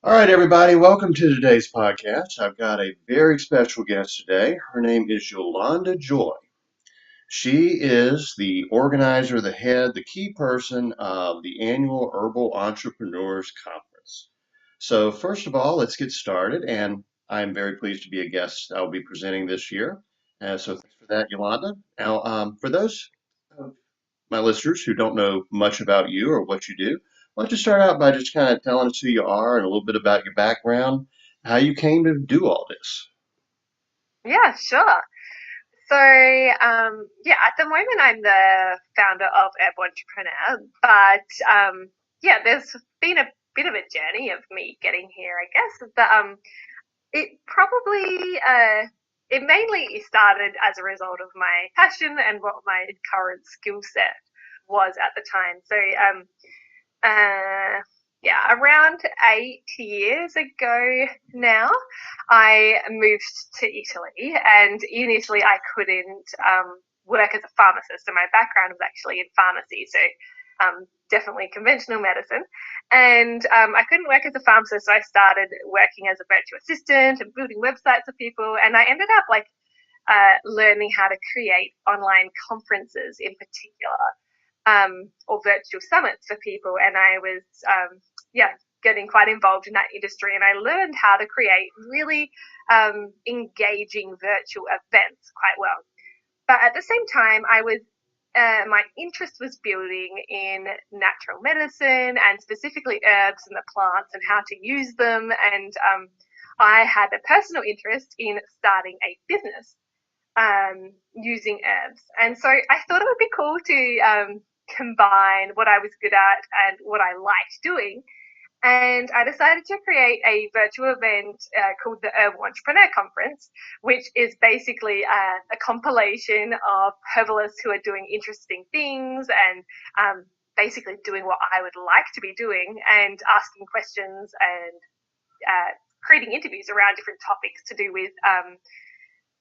All right, everybody, welcome to today's podcast. I've got a very special guest today. Her name is Yolanda Joy. She is the organizer, the head, the key person of the annual Herbal Entrepreneurs Conference. So, first of all, let's get started. And I'm very pleased to be a guest I'll be presenting this year. So, thanks for that, Yolanda. Now, for those my listeners who don't know much about you or what you do, why don't you start out by just kind of telling us who you are and a little bit about your background, how you came to do all this? Yeah, sure. At the moment I'm the founder of Herb Entrepreneur, but there's been a bit of a journey of me getting here, I guess. It probably it mainly started as a result of my passion and what my current skill set was at the time. Uh, Around 8 years ago now, I moved to Italy, and initially I couldn't work as a pharmacist, and my background was actually in pharmacy, so definitely conventional medicine. And I couldn't work as a pharmacist, so I started working as a virtual assistant and building websites for people, and I ended up learning how to create online conferences in particular, or virtual summits for people. And I was, getting quite involved in that industry. And I learned how to create really engaging virtual events quite well. But at the same time, my interest was building in natural medicine and specifically herbs and the plants and how to use them. And I had a personal interest in starting a business using herbs. And so I thought it would be cool to combine what I was good at and what I liked doing. And I decided to create a virtual event called the Herbal Entrepreneur Conference, which is basically a compilation of herbalists who are doing interesting things and basically doing what I would like to be doing and asking questions and creating interviews around different topics to do with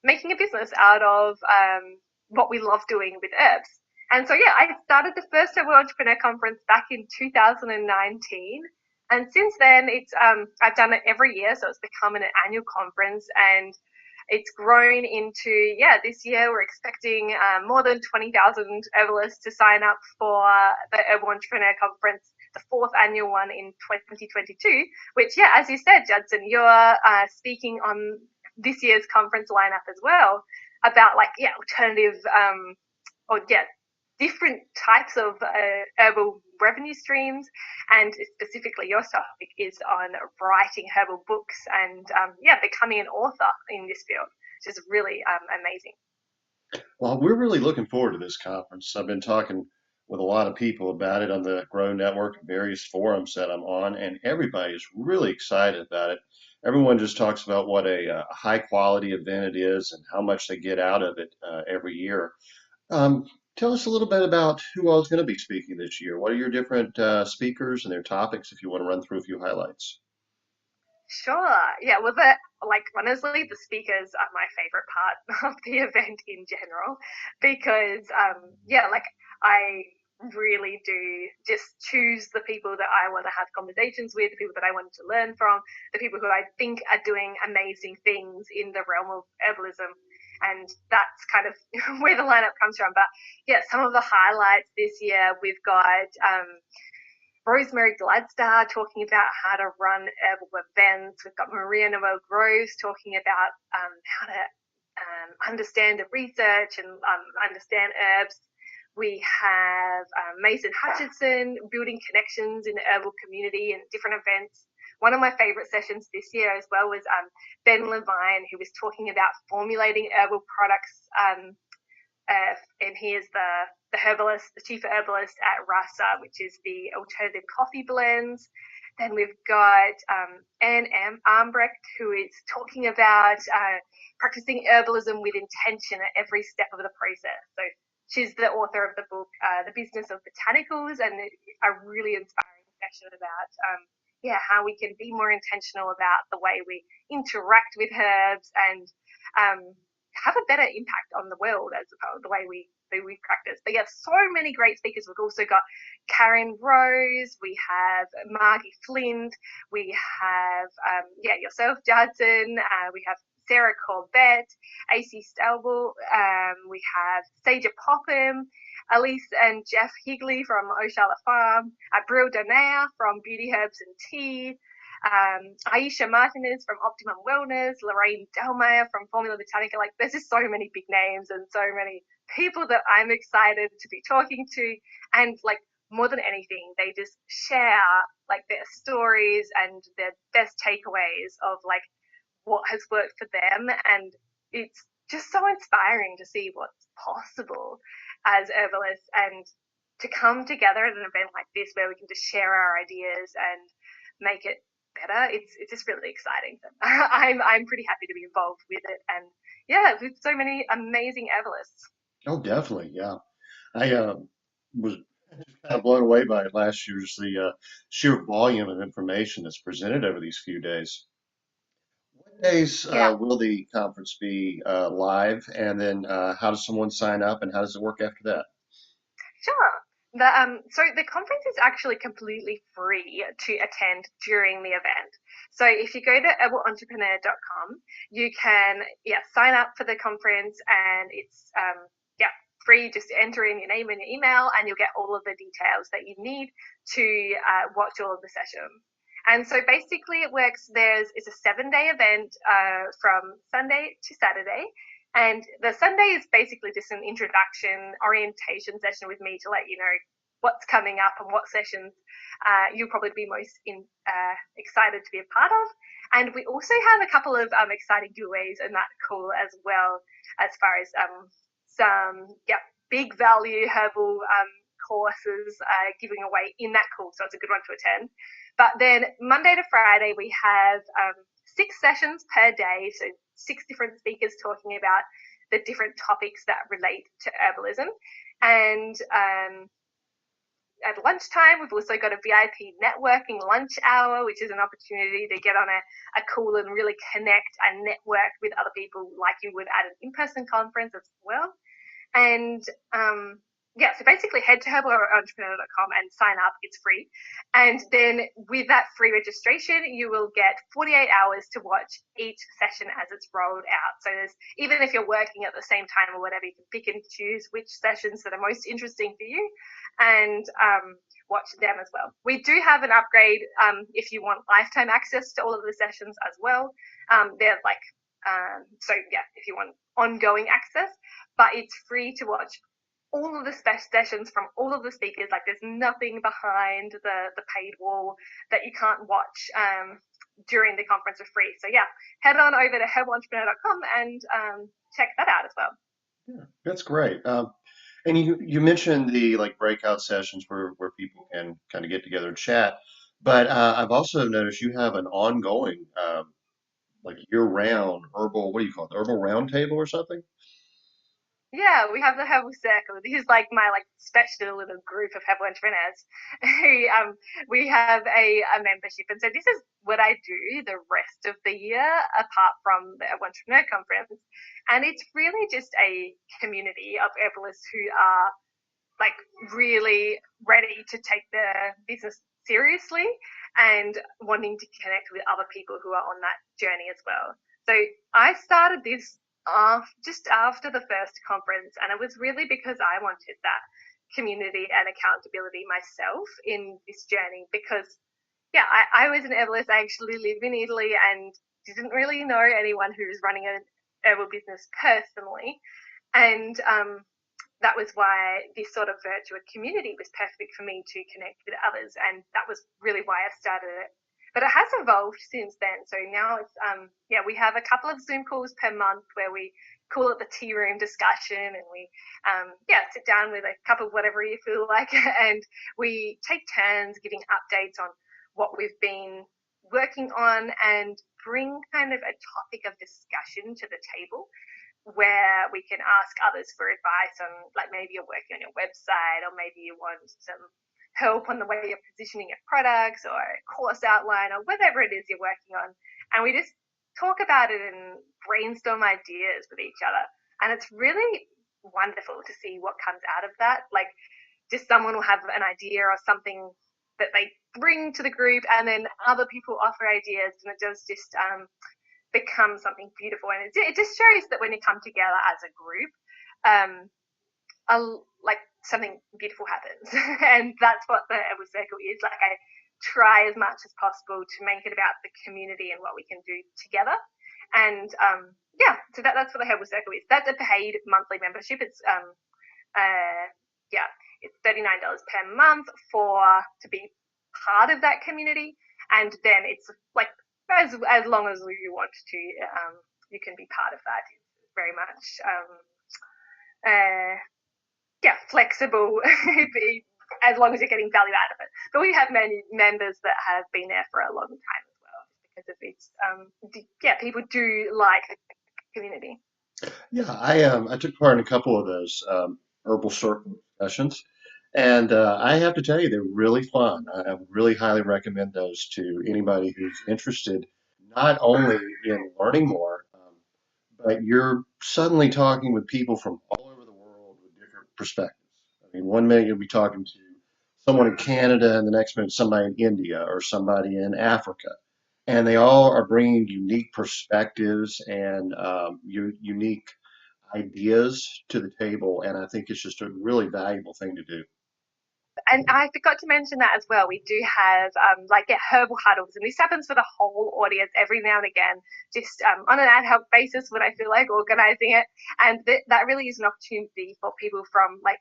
making a business out of what we love doing with herbs. And I started the first ever entrepreneur conference back in 2019. And since then, it's I've done it every year, so it's become an annual conference, and it's grown into This year we're expecting more than 20,000 herbalists to sign up for the Herbal Entrepreneur Conference, the fourth annual one in 2022. Which as you said, Judson, you're speaking on this year's conference lineup as well about alternative or different types of herbal revenue streams, and specifically your topic is on writing herbal books and becoming an author in this field, which is really amazing. Well, we're really looking forward to this conference. I've been talking with a lot of people about it on the Grow Network, various forums that I'm on, and everybody's really excited about it. Everyone just talks about what a high quality event it is and how much they get out of it every year. Um, Tell us a little bit about who all is going to be speaking this year. What are your different speakers and their topics, if you want to run through a few highlights? Sure. Yeah. Well, honestly, the speakers are my favorite part of the event in general because, I really do just choose the people that I want to have conversations with, the people that I want to learn from, the people who I think are doing amazing things in the realm of herbalism. And that's kind of where the lineup comes from. But some of the highlights this year, we've got Rosemary Gladstar talking about how to run herbal events. We've got Maria Noel Groves talking about how to understand the research and understand herbs. We have Mason Hutchinson building connections in the herbal community and different events. One of my favorite sessions this year as well was Ben Levine, who was talking about formulating herbal products, and he is the herbalist, the chief herbalist at Rasa, which is the alternative coffee blends. Then we've got Anne Armbrecht, who is talking about practicing herbalism with intention at every step of the process. So she's the author of the book, The Business of Botanicals, and a really inspiring session about how we can be more intentional about the way we interact with herbs and have a better impact on the world as opposed to the way we food practice. But yeah, so many great speakers. We've also got Karen Rose, we have Margie Flint, we have yourself, Judson, we have Sarah Corbett, AC Stelble, we have Saja Popham, Elise and Jeff Higley from Oshala Farm, Abril Donea from Beauty Herbs and Tea, Aisha Martinez from Optimum Wellness, Lorraine Delmeyer from Formula Botanica. Like, there's just so many big names and so many people that I'm excited to be talking to. And like, more than anything, they just share like their stories and their best takeaways of like what has worked for them. And it's just so inspiring to see what's possible as herbalists and to come together at an event like this where we can just share our ideas and make it better. It's just really exciting. I'm pretty happy to be involved with it, and yeah, with so many amazing herbalists. Oh, definitely. Yeah. I was kind of blown away by it last year, just the sheer volume of information that's presented over these few days. What days Yeah, will the conference be live? And then how does someone sign up and how does it work after that? sure. So the conference is actually completely free to attend during the event. So if you go to herbalentrepreneur.com, you can sign up for the conference, and it's free. Just enter in your name and your email, and you'll get all of the details that you need to watch all of the sessions. And so basically, it works. It's a 7-day event from Sunday to Saturday, and the Sunday is basically just an introduction orientation session with me to let you know what's coming up and what sessions you'll probably be most excited to be a part of. And we also have a couple of exciting giveaways and that cool as well, as far as some big value herbal courses giving away in that cool. So it's a good one to attend. But then Monday to Friday we have 6 sessions per day, so 6 different speakers talking about the different topics that relate to herbalism. And at lunchtime, we've also got a VIP networking lunch hour, which is an opportunity to get on a call and really connect and network with other people like you would at an in-person conference as well. And so basically head to herbalentrepreneur.com and sign up. It's free. And then with that free registration, you will get 48 hours to watch each session as it's rolled out. So even if you're working at the same time or whatever, you can pick and choose which sessions that are most interesting for you and watch them as well. We do have an upgrade if you want lifetime access to all of the sessions as well. They're like, if you want ongoing access, but it's free to watch all of the sessions from all of the speakers. Like, there's nothing behind the paid wall that you can't watch during the conference for free. So head on over to herbalentrepreneur.com and check that out as well. Yeah, that's great. And you mentioned the like breakout sessions where people can kind of get together and chat, but I've also noticed you have an ongoing like year-round herbal, what do you call it, herbal roundtable or something? Yeah, we have the Herbal Circle. This is like my special little group of Herbal entrepreneurs who we have a membership, and so this is what I do the rest of the year apart from the Herbal Entrepreneur Conference, and it's really just a community of herbalists who are like really ready to take their business seriously and wanting to connect with other people who are on that journey as well. So I started this just after the first conference, and it was really because I wanted that community and accountability myself in this journey. Because I was an herbalist. I actually live in Italy and didn't really know anyone who was running an herbal business personally, and that was why this sort of virtual community was perfect for me to connect with others, and that was really why I started it. But it has evolved since then. So now it's we have a couple of Zoom calls per month where we call it the tea room discussion, and we sit down with a cup of whatever you feel like, and we take turns giving updates on what we've been working on and bring kind of a topic of discussion to the table where we can ask others for advice on, like, maybe you're working on your website, or maybe you want some help on the way you're positioning your products or a course outline or whatever it is you're working on. And we just talk about it and brainstorm ideas with each other. And it's really wonderful to see what comes out of that. Like, just someone will have an idea or something that they bring to the group, and then other people offer ideas, and it does just become something beautiful. And it just shows that when you come together as a group, um, like something beautiful happens. And that's what the Edward Circle is. Like, I try as much as possible to make it about the community and what we can do together. And yeah, so that's what the Edward Circle is. That's a paid monthly membership. It's yeah, it's $39 per month for to be part of that community, and then it's like as long as you want to, you can be part of that. It's very much yeah, flexible as long as you're getting value out of it. But we have many members that have been there for a long time as well, because of its yeah, people do like the community. Yeah, I took part in a couple of those herbal circle discussions, and I have to tell you they're really fun. I would really highly recommend those to anybody who's interested, not only in learning more, but you're suddenly talking with people from all over the world with different perspectives. I mean, one minute you'll be talking to someone in Canada, and the next minute somebody in India or somebody in Africa, and they all are bringing unique perspectives and unique ideas to the table, and I think it's just a really valuable thing to do. And I forgot to mention that as well. We do have like herbal huddles, and this happens for the whole audience every now and again, just on an ad hoc basis when I feel like organizing it. And that really is an opportunity for people from like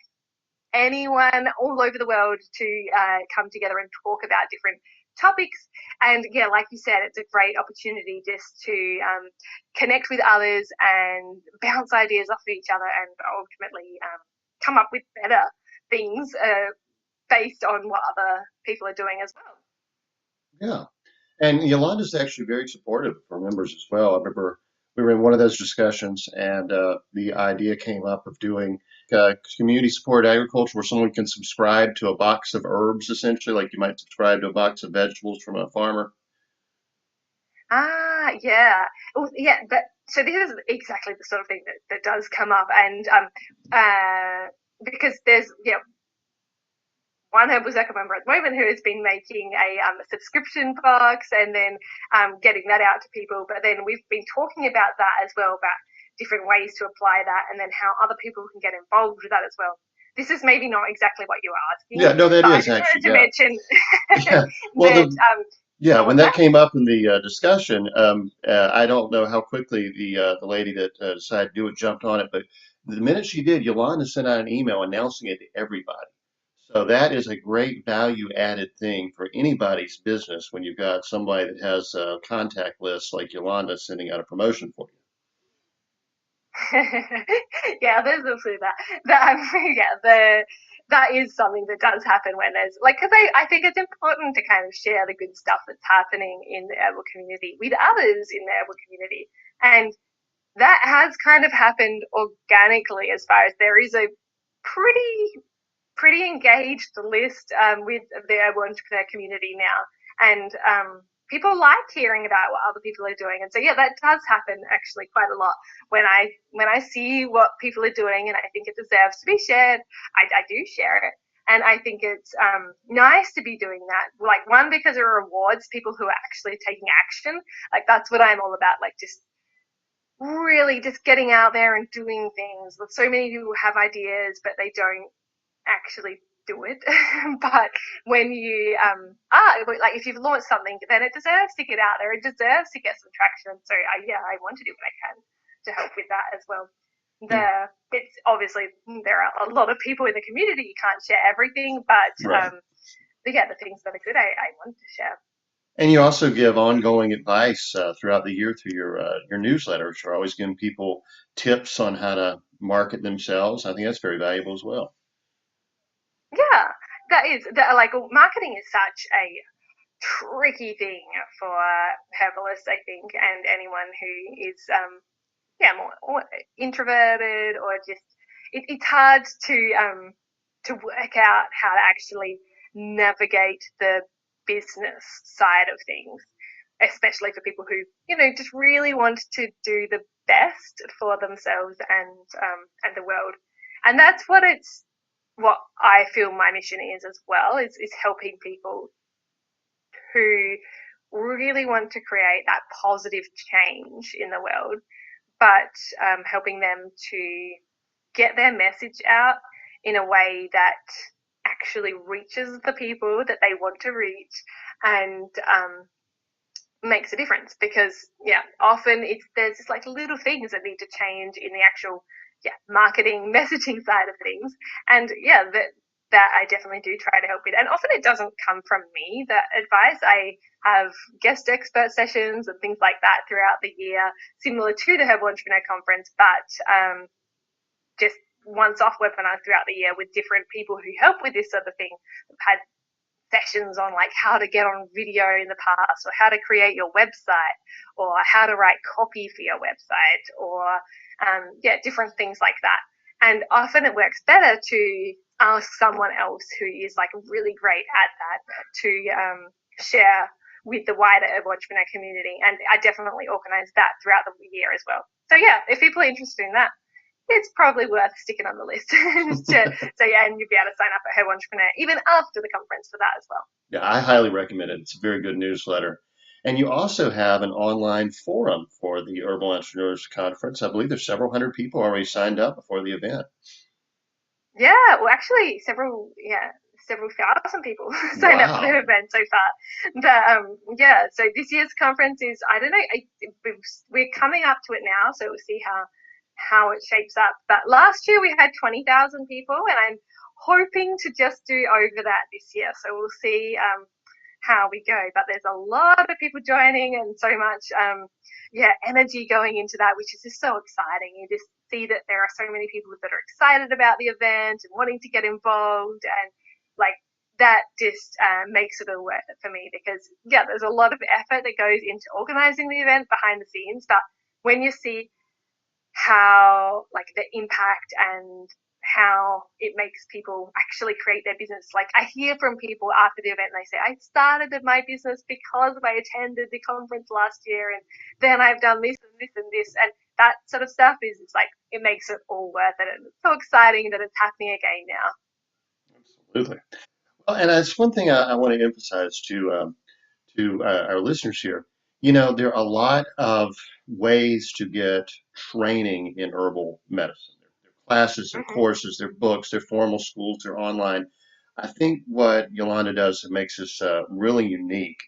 anyone all over the world to come together and talk about different topics. And yeah, like you said, it's a great opportunity just to connect with others and bounce ideas off of each other, and ultimately come up with better things based on what other people are doing as well. Yeah. And Yolanda's actually very supportive for members as well. I remember we were in one of those discussions, and the idea came up of doing community support agriculture where someone can subscribe to a box of herbs, essentially, like you might subscribe to a box of vegetables from a farmer. Ah, yeah. Well, yeah, but so this is exactly the sort of thing that does come up, and because there's one herbal member at the moment who has been making a subscription box, and then getting that out to people. But then we've been talking about that as well, about different ways to apply that, and then how other people can get involved with that as well. This is maybe not exactly what you were Yeah, asking, no, that but I is just wanted actually, to yeah. mention Yeah. Well, that. yeah, What when was that that? came up in the discussion, I don't know how quickly the lady that decided to do it jumped on it, but the minute she did, Yolanda sent out an email announcing it to everybody. So that is a great value added thing for anybody's business when you've got somebody that has a contact list like Yolanda sending out a promotion for you. Yeah, there's also that. That yeah, that is something that does happen when there's like, because I think it's important to kind of share the good stuff that's happening in the herbal community with others in the herbal community, and that has kind of happened organically, as far as there is a pretty engaged list with the urban entrepreneur community now, and people like hearing about what other people are doing. And so yeah, that does happen actually quite a lot when I see what people are doing, and I think it deserves to be shared. I do share it. And I think it's nice to be doing that. Like, one, because it rewards people who are actually taking action. Like, that's what I'm all about. Like, just really just getting out there and doing things. So many people have ideas, but they don't actually do it. But when you like, if you've launched something, then it deserves to get out there. It deserves to get some traction. So yeah, I want to do what I can to help with that as well. Yeah. It's obviously, there are a lot of people in the community. You can't share everything, Right. yeah, the things that are good, I want to share. And you also give ongoing advice throughout the year through your newsletters. You're always giving people tips on how to market themselves. I think that's very valuable as well. Yeah, that is that. Like, marketing is such a tricky thing for herbalists, I think, and anyone who is yeah, more introverted, or just it's hard to work out how to actually navigate the business side of things, especially for people who just really want to do the best for themselves and the world. And that's what I feel my mission is as well, is helping people who really want to create that positive change in the world, but helping them to get their message out in a way that actually reaches the people that they want to reach, and makes a difference. Because often there's just like little things that need to change in the actual marketing messaging side of things, and that I definitely do try to help with. And often it doesn't come from me, that advice. I have guest expert sessions and things like that throughout the year, similar to the Herbal Entrepreneur Conference, but just once-off webinars throughout the year with different people who help with this sort of thing. I've had sessions on like how to get on video in the past, or how to create your website, or how to write copy for your website, or different things like that. And often it works better to ask someone else who is like really great at that to share with the wider Herbal Entrepreneur community. And I definitely organise that throughout the year as well. So if people are interested in that, it's probably worth sticking on the list. And you'll be able to sign up at Herbal Entrepreneur even after the conference for that as well. Yeah, I highly recommend it. It's a very good newsletter. And you also have an online forum for the Herbal Entrepreneurs Conference. I believe there's several hundred people already signed up before the event. Yeah, well, actually, several thousand people signed up for the Wow. event so far. So this year's conference is, I don't know, we're coming up to it now, so we'll see how it shapes up. But last year we had 20,000 people, and I'm hoping to just do over that this year. So we'll see how we go. But there's a lot of people joining, and so much energy going into that, which is just so exciting. You just see that there are so many people that are excited about the event and wanting to get involved, and like that just makes it all worth it for me. Because there's a lot of effort that goes into organizing the event behind the scenes, but when you see how like the impact and how it makes people actually create their business. Like I hear from people after the event, and they say, I started my business because I attended the conference last year, and then I've done this and this and this. And that sort of stuff it's like, it makes it all worth it. And it's so exciting that it's happening again now. Absolutely. Well, and that's one thing I want to emphasize to our listeners here. You know, there are a lot of ways to get training in herbal medicine. There are classes, there are Mm-hmm. courses, there are books, there are formal schools, there are online. I think what Yolanda does that makes us really unique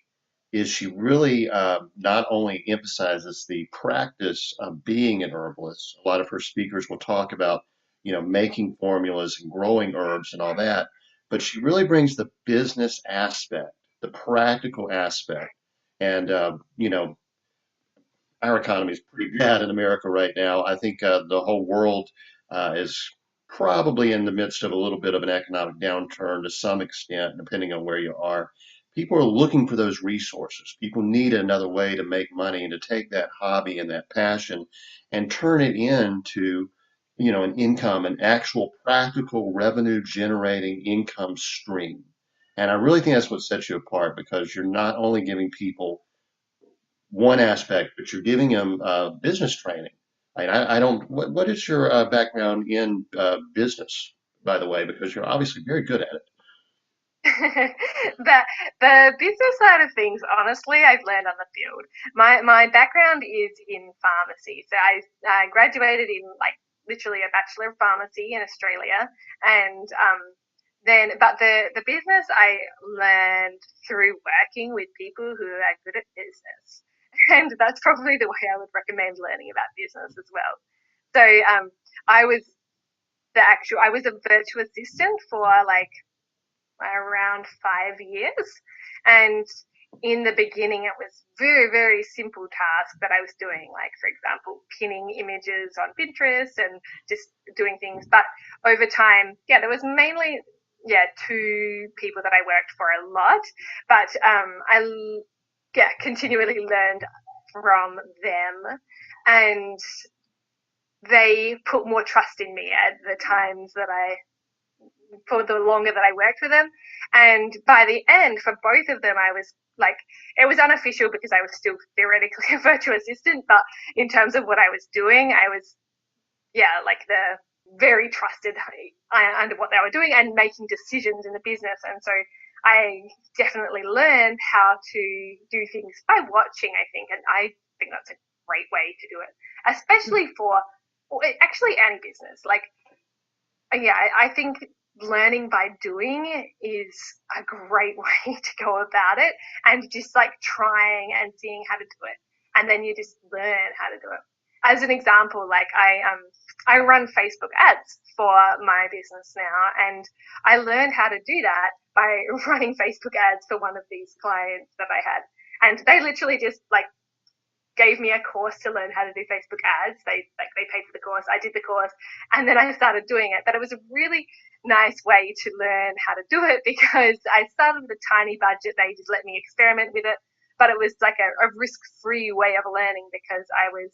is she really not only emphasizes the practice of being an herbalist. A lot of her speakers will talk about, making formulas and growing herbs and all that, but she really brings the business aspect, the practical aspect. And, our economy is pretty bad in America right now. I think the whole world is probably in the midst of a little bit of an economic downturn to some extent, depending on where you are. People are looking for those resources. People need another way to make money and to take that hobby and that passion and turn it into, an income, an actual practical revenue generating income stream. And I really think that's what sets you apart, because you're not only giving people one aspect, but you're giving them business training. I don't. What is your background in business, by the way? Because you're obviously very good at it. the the business side of things, honestly, I've learned on the field. My background is in pharmacy, so I graduated in like literally a bachelor of pharmacy in Australia, and but the business I learned through working with people who are good at business, and that's probably the way I would recommend learning about business as well. So I was I was a virtual assistant for like around 5 years. And in the beginning, it was very, very simple tasks that I was doing, like, for example, pinning images on Pinterest and just doing things. But over time, there was mainly, two people that I worked for a lot. But continually learned from them. And they put more trust in me at the times that for the longer that I worked with them. And by the end, for both of them, I was like, it was unofficial because I was still theoretically a virtual assistant, but in terms of what I was doing, I was, like very trusted under what they were doing and making decisions in the business. And so I definitely learned how to do things by watching, I think. And I think that's a great way to do it, especially for actually any business. Like, yeah, I think learning by doing is a great way to go about it, and just like trying and seeing how to do it. And then you just learn how to do it. As an example, like I run Facebook ads for my business now, and I learned how to do that by running Facebook ads for one of these clients that I had. And they literally just like gave me a course to learn how to do Facebook ads. They paid for the course. I did the course, and then I started doing it. But it was a really nice way to learn how to do it because I started with a tiny budget. They just let me experiment with it, but it was like a risk-free way of learning because I was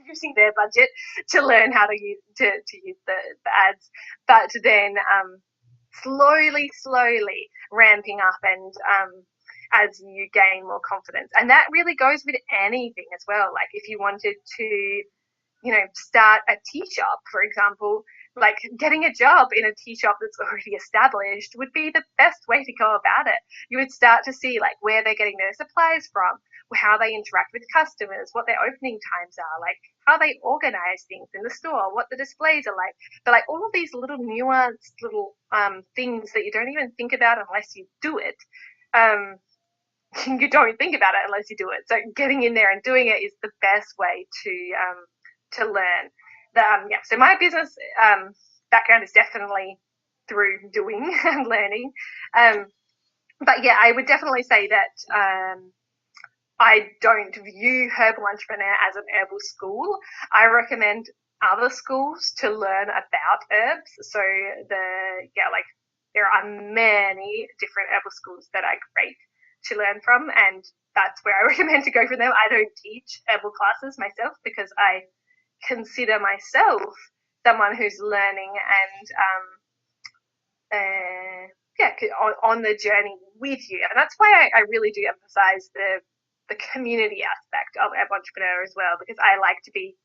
using their budget to learn how to use the ads, but then slowly ramping up and as you gain more confidence. And that really goes with anything as well. Like if you wanted to, start a tea shop, for example, like getting a job in a tea shop that's already established would be the best way to go about it. You would start to see like where they're getting their supplies from, how they interact with customers, what their opening times are, like how they organize things in the store, what the displays are like. But like all of these little nuanced little things that you don't even think about unless you do it. Um, you don't think about it unless you do it. So getting in there and doing it is the best way to learn. So my business background is definitely through doing and learning. But yeah, I would definitely say that I don't view Herbal Entrepreneur as an herbal school. I recommend other schools to learn about herbs. So there are many different herbal schools that are great to learn from, and that's where I recommend to go for them. I don't teach herbal classes myself because I consider myself someone who's learning and on the journey with you. And that's why I really do emphasize the community aspect of Herbal Entrepreneur as well, because I like to be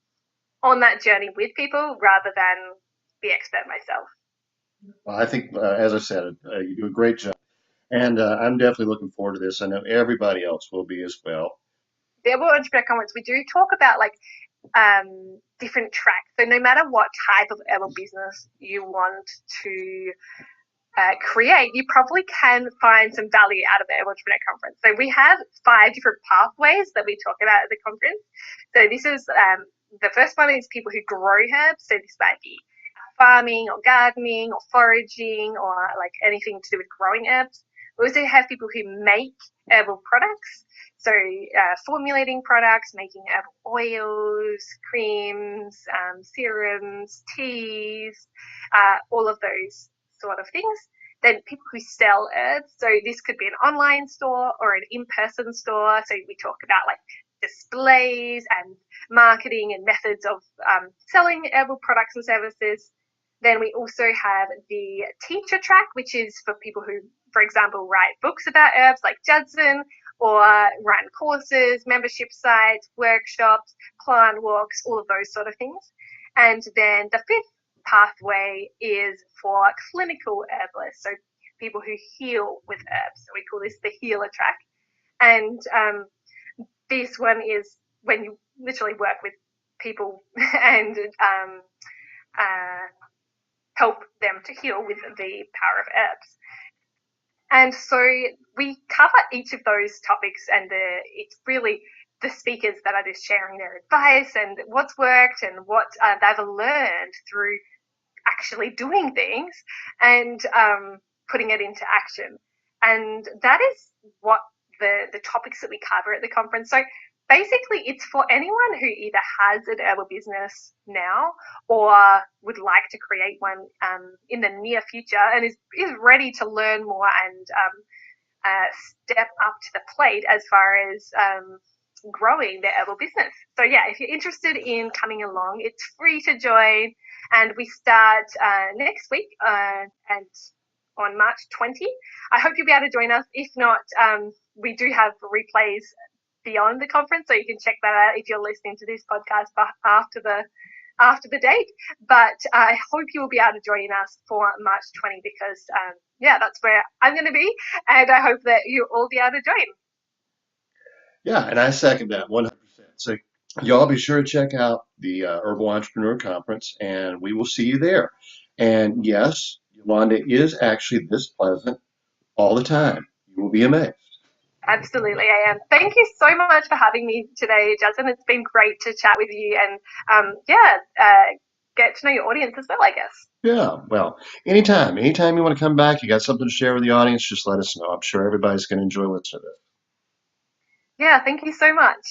on that journey with people rather than the expert myself. Well, I think, as I said, you do a great job. And I'm definitely looking forward to this. I know everybody else will be as well. The Herbal Entrepreneur Conference, we do talk about like different tracks. So no matter what type of herbal business you want to create, you probably can find some value out of the Herbal Entrepreneur Conference. So we have 5 different pathways that we talk about at the conference. So this is the first one is people who grow herbs. So this might be farming or gardening or foraging or like anything to do with growing herbs. We also have people who make herbal products. So formulating products, making herbal oils, creams, serums, teas, all of those sort of things. Then people who sell herbs. So this could be an online store or an in-person store. So we talk about like displays and marketing and methods of selling herbal products and services. Then we also have the teacher track, which is for people who, for example, write books about herbs like Judson, or run courses, membership sites, workshops, client walks, all of those sort of things. And then the 5th pathway is for clinical herbalists, so people who heal with herbs. So we call this the healer track. And this one is when you literally work with people and help them to heal with the power of herbs. And so we cover each of those topics, and it's really the speakers that are just sharing their advice and what's worked and what they've learned through actually doing things and putting it into action. And that is what the topics that we cover at the conference. So basically it's for anyone who either has an herbal business now or would like to create one in the near future and is ready to learn more and step up to the plate as far as growing their herbal business. So yeah, if you're interested in coming along, it's free to join, and we start next week and on March 20. I hope you'll be able to join us. If not, we do have replays beyond the conference, so you can check that out if you're listening to this podcast after the after the date. But I hope you will be able to join us for March 20 because, yeah, that's where I'm going to be. And I hope that you'll all be able to join. Yeah, and I second that 100%. So y'all be sure to check out the Herbal Entrepreneur Conference, and we will see you there. And yes, Yolanda is actually this pleasant all the time. You will be amazed. Absolutely, I am. Thank you so much for having me today, Justin. It's been great to chat with you and, yeah, get to know your audience as well, I guess. Yeah, well, anytime you want to come back, you got something to share with the audience, just let us know. I'm sure everybody's going to enjoy listening to this. Yeah, thank you so much.